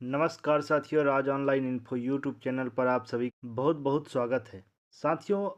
नमस्कार साथियों, राज online info YouTube channel पर आप सभी बहुत बहुत स्वागत है। साथियों,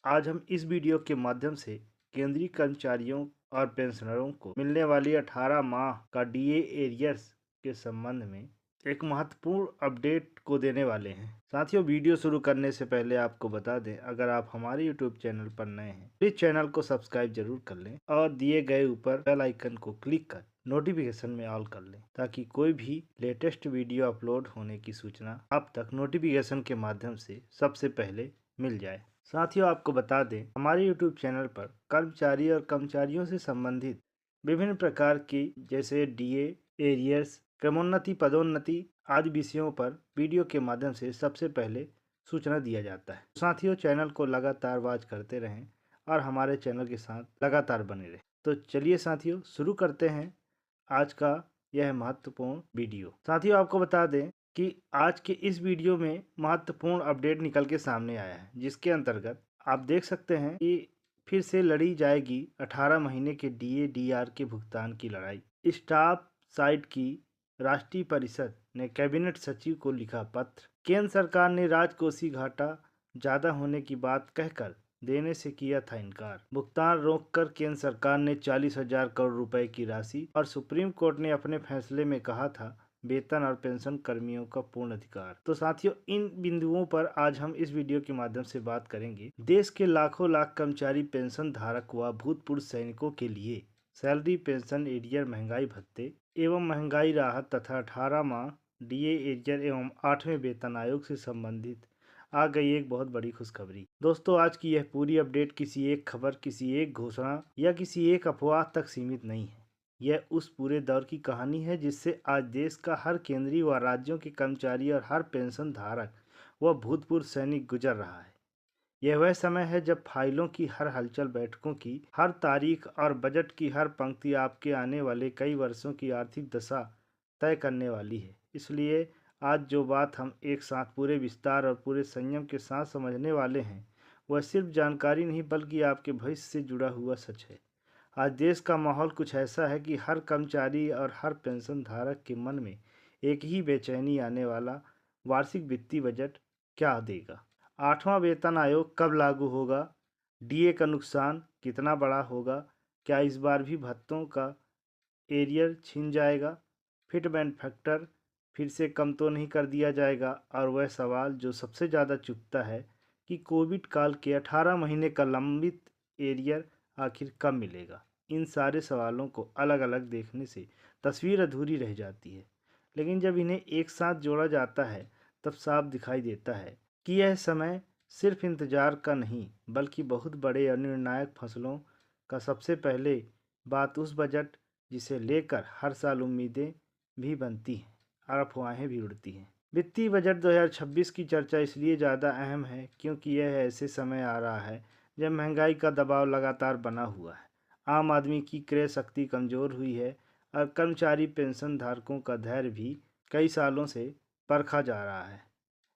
आज हम इस वीडियो के माध्यम से केंद्रीय कर्मचारियों और पेंशनरों को मिलने वाली 18 माह का डीए एरियर्स के संबंध में एक महत्वपूर्ण अपडेट को देने वाले हैं। साथियों, वीडियो शुरू करने से पहले आपको बता दें, अगर आप हमारे यूट्यूब चैनल पर नए हैं तो इस चैनल को सब्सक्राइब जरूर कर लें और दिए गए ऊपर बेल आइकन को क्लिक कर नोटिफिकेशन में ऑल कर लें, ताकि कोई भी लेटेस्ट वीडियो अपलोड होने की सूचना आप तक नोटिफिकेशन के माध्यम से सबसे पहले मिल जाए। साथियों, आपको बता दें, हमारे यूट्यूब चैनल पर कर्मचारी और कर्मचारियों से संबंधित विभिन्न प्रकार की जैसे डीए, एरियर्स, क्रमोन्नति, पदोन्नति आदि विषयों पर वीडियो के माध्यम से सबसे पहले सूचना दिया जाता है। साथियों, चैनल को लगातार वॉच करते रहें और हमारे चैनल के साथ लगातार बने रहें। तो चलिए साथियों, शुरू करते हैं आज का यह महत्वपूर्ण वीडियो। साथियों, आपको बता दें कि आज के इस वीडियो में महत्वपूर्ण अपडेट निकल के सामने आया है, जिसके अंतर्गत आप देख सकते हैं कि फिर से लड़ी जाएगी 18 महीने के डीए डीआर के भुगतान की लड़ाई। स्टाफ साइड की राष्ट्रीय परिषद ने कैबिनेट सचिव को लिखा पत्र। केंद्र सरकार ने राजकोषीय घाटा ज्यादा होने की बात कहकर देने से किया था इनकार। भुगतान रोककर केंद्र सरकार ने 40,000 करोड़ रुपए की राशि, और सुप्रीम कोर्ट ने अपने फैसले में कहा था वेतन और पेंशन कर्मियों का पूर्ण अधिकार। तो साथियों, इन बिंदुओं पर आज हम इस वीडियो के माध्यम से बात करेंगे। देश के लाखों लाख कर्मचारी, पेंशन धारक व भूतपूर्व सैनिकों के लिए सैलरी, पेंशन, एरियर, महंगाई भत्ते एवं महंगाई राहत तथा 18 माह डीए एरियर एवं 8वें वेतन आयोग से संबंधित आ गई एक बहुत बड़ी खुशखबरी। दोस्तों, आज की यह पूरी अपडेट किसी एक खबर, किसी एक घोषणा या किसी एक अफवाह तक सीमित नहीं है। यह उस पूरे दौर की कहानी है जिससे आज देश का हर केंद्रीय व राज्यों के कर्मचारी और हर पेंशन धारक व भूतपूर्व सैनिक गुजर रहा है। यह वह समय है जब फाइलों की हर हलचल, बैठकों की हर तारीख और बजट की हर पंक्ति आपके आने वाले कई वर्षों की आर्थिक दशा तय करने वाली है। इसलिए आज जो बात हम एक साथ पूरे विस्तार और पूरे संयम के साथ समझने वाले हैं, वह सिर्फ जानकारी नहीं बल्कि आपके भविष्य से जुड़ा हुआ सच है। आज देश का माहौल कुछ ऐसा है कि हर कर्मचारी और हर पेंशन धारक के मन में एक ही बेचैनी आने वाला, वार्षिक वित्तीय बजट क्या देगा? 8वां वेतन आयोग कब लागू होगा? डीए का नुकसान कितना बड़ा होगा? क्या इस बार भी भत्तों का एरियर छिन जाएगा? फिटमेंट फैक्टर फिर से कम तो नहीं कर दिया जाएगा? और वह सवाल जो सबसे ज़्यादा चुभता है कि कोविड काल के 18 महीने का लंबित एरियर आखिर कब मिलेगा? इन सारे सवालों को अलग अलग देखने से तस्वीर अधूरी रह जाती है, लेकिन जब इन्हें एक साथ जोड़ा जाता है तब साफ दिखाई देता है कि यह समय सिर्फ इंतजार का नहीं बल्कि बहुत बड़े और निर्णायक फैसलों का। सबसे पहले बात उस बजट जिसे लेकर हर साल उम्मीदें भी बनती हैं और अफवाहें भी उड़ती हैं। वित्तीय बजट 2026 की चर्चा इसलिए ज़्यादा अहम है क्योंकि यह ऐसे समय आ रहा है जब महंगाई का दबाव लगातार बना हुआ है, आम आदमी की क्रय शक्ति कमज़ोर हुई है और कर्मचारी पेंशन धारकों का धैर्य भी कई सालों से परखा जा रहा है।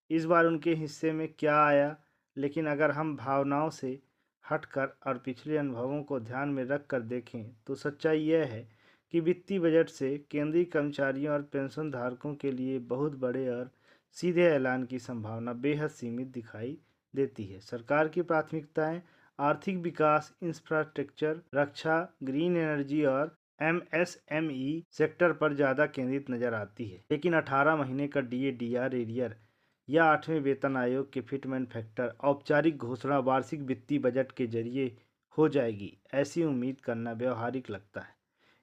इस बार उनके हिस्से में क्या आया? लेकिन अगर हम भावनाओं से हटकर और पिछले अनुभवों को ध्यान में रख कर देखें तो सच्चाई यह है कि वित्तीय बजट से केंद्रीय कर्मचारियों और पेंशन धारकों के लिए बहुत बड़े और सीधे ऐलान की संभावना बेहद सीमित दिखाई देती है। सरकार की प्राथमिकताएं आर्थिक विकास, इंफ्रास्ट्रक्चर, रक्षा, ग्रीन एनर्जी और एमएसएमई सेक्टर पर ज़्यादा केंद्रित नजर आती है। लेकिन 18 महीने का डीए डीआर एरियर या 8वें वेतन आयोग के फिटमेंट फैक्टर औपचारिक घोषणा वार्षिक वित्तीय बजट के जरिए हो जाएगी, ऐसी उम्मीद करना व्यवहारिक लगता है।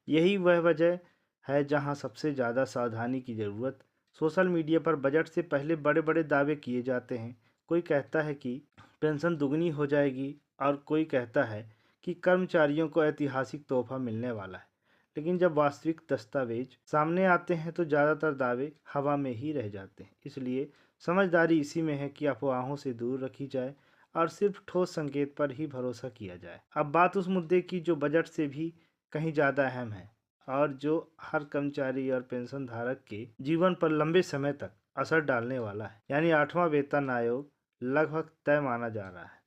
यही वह वजह है जहां सबसे ज़्यादा सावधानी की ज़रूरत। सोशल मीडिया पर बजट से पहले बड़े बड़े दावे किए जाते हैं। कोई कहता है कि पेंशन दुगनी हो जाएगी और कोई कहता है कि कर्मचारियों को ऐतिहासिक तोहफा मिलने वाला है। लेकिन जब वास्तविक दस्तावेज सामने आते हैं तो ज़्यादातर दावे हवा में ही रह जाते हैं। इसलिए समझदारी इसी में है कि अफवाहों से दूर रखी जाए और सिर्फ ठोस संकेत पर ही भरोसा किया जाए। अब बात उस मुद्दे की जो बजट से भी कहीं ज़्यादा अहम है और जो हर कर्मचारी और पेंशन धारक के जीवन पर लंबे समय तक असर डालने वाला है, यानी 8वां वेतन आयोग। लगभग तय माना जा रहा है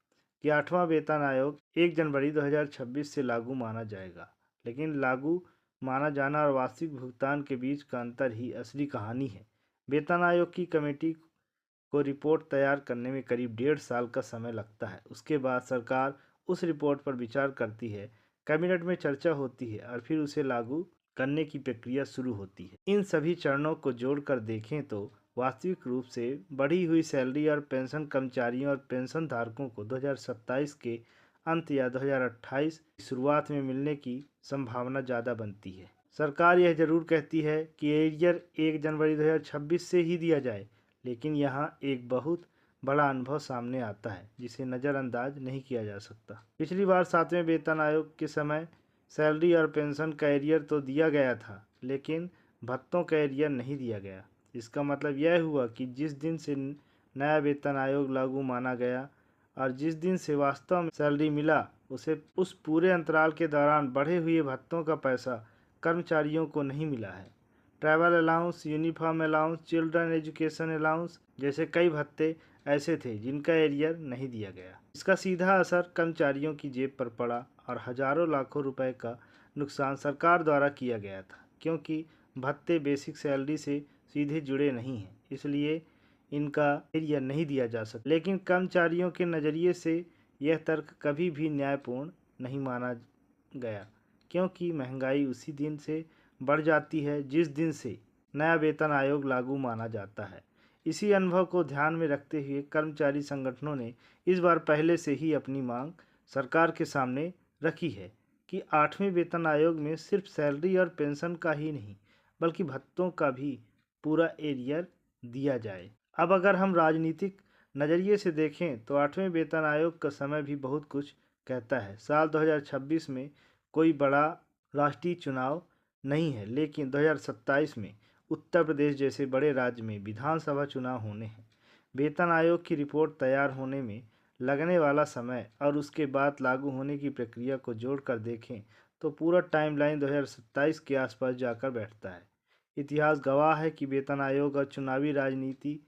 कि 8वां वेतन आयोग 1 जनवरी 2026 से लागू माना जाएगा। लेकिन लागू माना जाना और वार्षिक भुगतान के बीच का अंतर ही असली कहानी है। वेतन आयोग की कमेटी को रिपोर्ट तैयार करने में करीब 1.5 साल का समय लगता है। उसके बाद सरकार उस रिपोर्ट पर विचार करती है, कैबिनेट में चर्चा होती है और फिर उसे लागू करने की प्रक्रिया शुरू होती है। इन सभी चरणों को जोड़कर देखें तो वास्तविक रूप से बढ़ी हुई सैलरी और पेंशन कर्मचारियों और पेंशन धारकों को 2027 के अंत या 2028 की शुरुआत में मिलने की संभावना ज़्यादा बनती है। सरकार यह जरूर कहती है कि एरियर 1 जनवरी 2026 से ही दिया जाए, लेकिन यहाँ एक बहुत बड़ा अनुभव सामने आता है जिसे नज़रअंदाज नहीं किया जा सकता। पिछली बार 7वें वेतन आयोग के समय सैलरी और पेंशन का एरियर तो दिया गया था, लेकिन भत्तों का एरियर नहीं दिया गया। इसका मतलब यह हुआ कि जिस दिन से नया वेतन आयोग लागू माना गया और जिस दिन से वास्तव में सैलरी मिला, उसे उस पूरे अंतराल के दौरान बढ़े हुए भत्तों का पैसा कर्मचारियों को नहीं मिला है। Travel allowance, uniform allowance, children education allowance जैसे कई भत्ते ऐसे थे जिनका एरियर नहीं दिया गया। इसका सीधा असर कर्मचारियों की जेब पर पड़ा और हजारों लाखों रुपए का नुकसान सरकार द्वारा किया गया था, क्योंकि भत्ते बेसिक सैलरी से सीधे जुड़े नहीं हैं, इसलिए इनका एरियर नहीं दिया जा सकता। लेकिन कर्मचारियों के नज़रिए से यह तर्क कभी भी न्यायपूर्ण नहीं माना गया, क्योंकि महंगाई उसी दिन से बढ़ जाती है जिस दिन से नया वेतन आयोग लागू माना जाता है। इसी अनुभव को ध्यान में रखते हुए कर्मचारी संगठनों ने इस बार पहले से ही अपनी मांग सरकार के सामने रखी है कि 8वें वेतन आयोग में सिर्फ सैलरी और पेंशन का ही नहीं बल्कि भत्तों का भी पूरा एरियर दिया जाए। अब अगर हम राजनीतिक नज़रिए से देखें तो 8वें वेतन आयोग का समय भी बहुत कुछ कहता है। साल 2026 में कोई बड़ा राष्ट्रीय चुनाव नहीं है, लेकिन 2027 में उत्तर प्रदेश जैसे बड़े राज्य में विधानसभा चुनाव होने हैं। वेतन आयोग की रिपोर्ट तैयार होने में लगने वाला समय और उसके बाद लागू होने की प्रक्रिया को जोड़कर देखें तो पूरा टाइमलाइन 2027 के आसपास जाकर बैठता है। इतिहास गवाह है कि वेतन आयोग और चुनावी राजनीति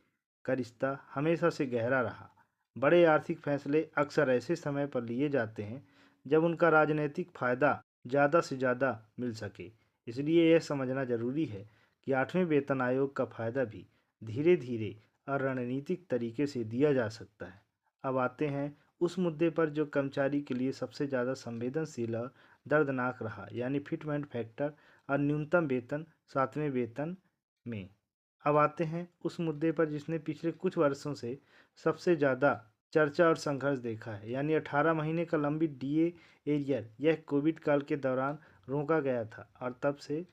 का रिश्ता हमेशा से गहरा रहा। बड़े आर्थिक फैसले अक्सर ऐसे समय पर लिए जाते हैं जब उनका राजनीतिक फायदा ज़्यादा से ज़्यादा मिल सके। इसलिए यह समझना जरूरी है कि 8वें वेतन आयोग का फायदा भी धीरे धीरे और रणनीतिक तरीके से दिया जा सकता है। अब आते हैं उस मुद्दे पर जो कर्मचारी के लिए सबसे ज़्यादा संवेदनशील और दर्दनाक रहा, यानी फिटमेंट फैक्टर और न्यूनतम वेतन 7वें वेतन में। अब आते हैं उस मुद्दे पर जिसने पिछले कुछ वर्षों से सबसे ज़्यादा चर्चा और संघर्ष देखा है, यानी 18 महीने का लंबी डीए एरियर। यह कोविड काल के दौरान रोका गया था और तब से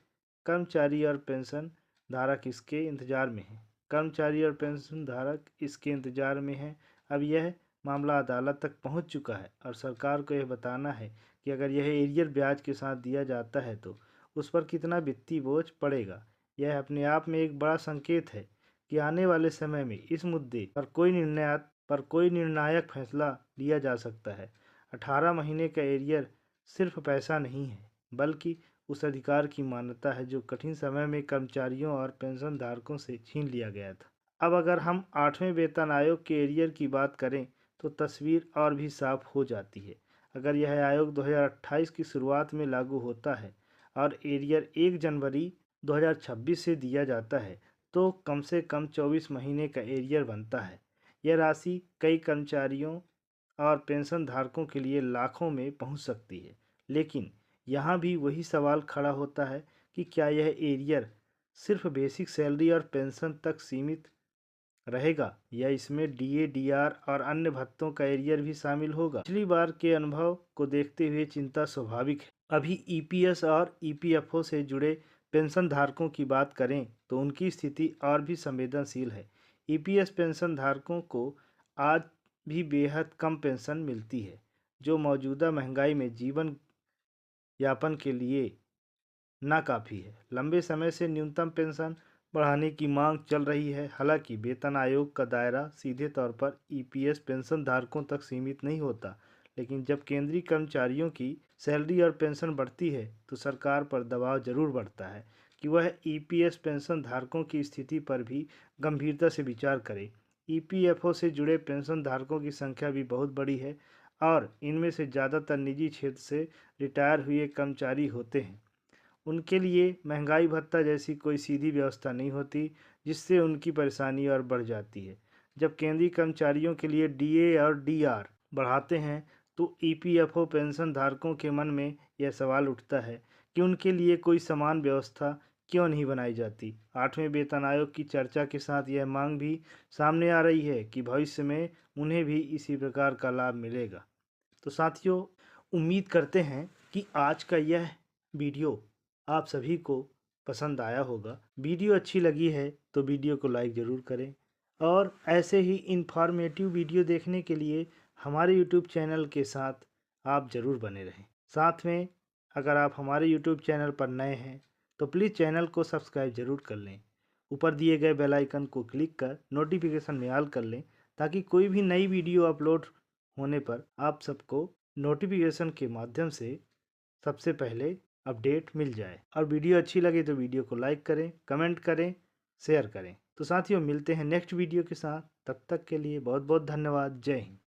कर्मचारी और पेंशन धारक इसके इंतजार में हैं। कर्मचारी और पेंशन धारक इसके इंतजार में हैं। अब यह मामला अदालत तक पहुंच चुका है और सरकार को यह बताना है कि अगर यह एरियर ब्याज के साथ दिया जाता है तो उस पर कितना वित्तीय बोझ पड़ेगा। यह अपने आप में एक बड़ा संकेत है कि आने वाले समय में इस मुद्दे पर कोई निर्णायक फैसला लिया जा सकता है। 18 महीने का एरियर सिर्फ पैसा नहीं है, बल्कि उस अधिकार की मान्यता है जो कठिन समय में कर्मचारियों और पेंशन धारकों से छीन लिया गया था। अब अगर हम 8वें वेतन आयोग के एरियर की बात करें तो तस्वीर और भी साफ हो जाती है। अगर यह आयोग 2028 की शुरुआत में लागू होता है और एरियर 1 जनवरी 2026 से दिया जाता है तो कम से कम 24 महीने का एरियर बनता है। यह राशि कई कर्मचारियों और पेंशन धारकों के लिए लाखों में पहुंच सकती है। लेकिन यहाँ भी वही सवाल खड़ा होता है कि क्या यह एरियर सिर्फ बेसिक सैलरी और पेंशन तक सीमित रहेगा या इसमें डीए, डीआर और अन्य भत्तों का एरियर भी शामिल होगा। पिछली बार के अनुभव को देखते हुए चिंता स्वाभाविक है। अभी ईपीएस और ईपीएफओ से जुड़े पेंशन धारकों की बात करें तो उनकी स्थिति और भी संवेदनशील है। ईपीएस पेंशन धारकों को आज भी बेहद कम पेंशन मिलती है, जो मौजूदा महंगाई में जीवन यापन के लिए नाकाफ़ी है। लंबे समय से न्यूनतम पेंशन बढ़ाने की मांग चल रही है। हालांकि वेतन आयोग का दायरा सीधे तौर पर ईपीएस पेंशन धारकों तक सीमित नहीं होता, लेकिन जब केंद्रीय कर्मचारियों की सैलरी और पेंशन बढ़ती है तो सरकार पर दबाव जरूर बढ़ता है कि वह ईपीएस पेंशन धारकों की स्थिति पर भी गंभीरता से विचार करे। ईपीएफओ से जुड़े पेंशन धारकों की संख्या भी बहुत बड़ी है और इनमें से ज़्यादातर निजी क्षेत्र से रिटायर हुए कर्मचारी होते हैं। उनके लिए महंगाई भत्ता जैसी कोई सीधी व्यवस्था नहीं होती, जिससे उनकी परेशानी और बढ़ जाती है। जब केंद्रीय कर्मचारियों के लिए डीए और डीआर बढ़ाते हैं तो ईपीएफओ पेंशन धारकों के मन में यह सवाल उठता है कि उनके लिए कोई समान व्यवस्था क्यों नहीं बनाई जाती। 8वें वेतन आयोग की चर्चा के साथ यह मांग भी सामने आ रही है कि भविष्य में उन्हें भी इसी प्रकार का लाभ मिलेगा। तो साथियों, उम्मीद करते हैं कि आज का यह वीडियो आप सभी को पसंद आया होगा। वीडियो अच्छी लगी है तो वीडियो को लाइक ज़रूर करें और ऐसे ही इन्फॉर्मेटिव वीडियो देखने के लिए हमारे यूट्यूब चैनल के साथ आप ज़रूर बने रहें। साथ में अगर आप हमारे यूट्यूब चैनल पर नए हैं तो प्लीज़ चैनल को सब्सक्राइब ज़रूर कर लें। ऊपर दिए गए बेल आइकन को क्लिक कर नोटिफिकेशन में ऑल कर लें ताकि कोई भी नई वीडियो अपलोड होने पर आप सबको नोटिफिकेशन के माध्यम से सबसे पहले अपडेट मिल जाए। और वीडियो अच्छी लगे तो वीडियो को लाइक करें, कमेंट करें, शेयर करें। तो साथियों, मिलते हैं नेक्स्ट वीडियो के साथ। तब तक के लिए बहुत बहुत धन्यवाद। जय हिंद।